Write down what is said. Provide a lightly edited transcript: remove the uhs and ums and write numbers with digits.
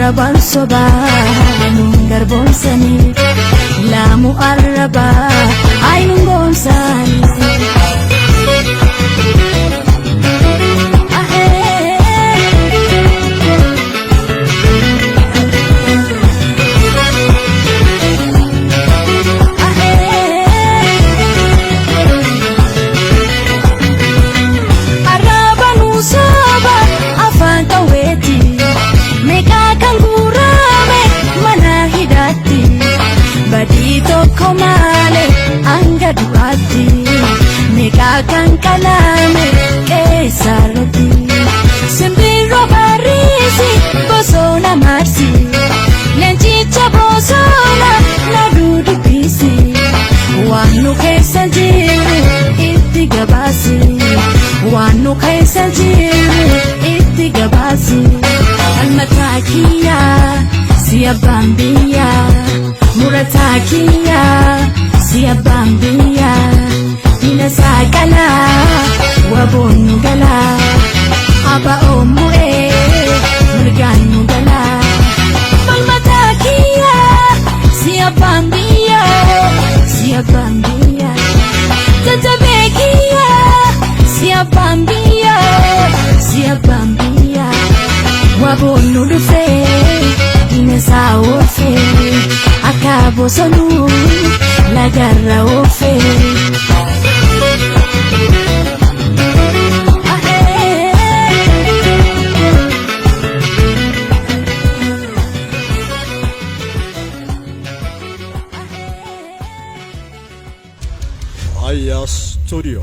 arraban soba nungar bonsani lamu arraba ainun bonsani Komale anga duati mega kan kalame esarati sembiro barisi bosona marsi lenchicha bosona na dudu pisi wanu kaisa jiru itti gabasi wanu kaisa jiru itti gabasi almatakiya siya bambia Muratakiya siya bambia inasakala wabonu gala aba omue murganu gala Muratakiya siya bambia tatabekiya siya bambia wabonu dufe inasa ofe akabo sonu lagarra ofe Aya Studio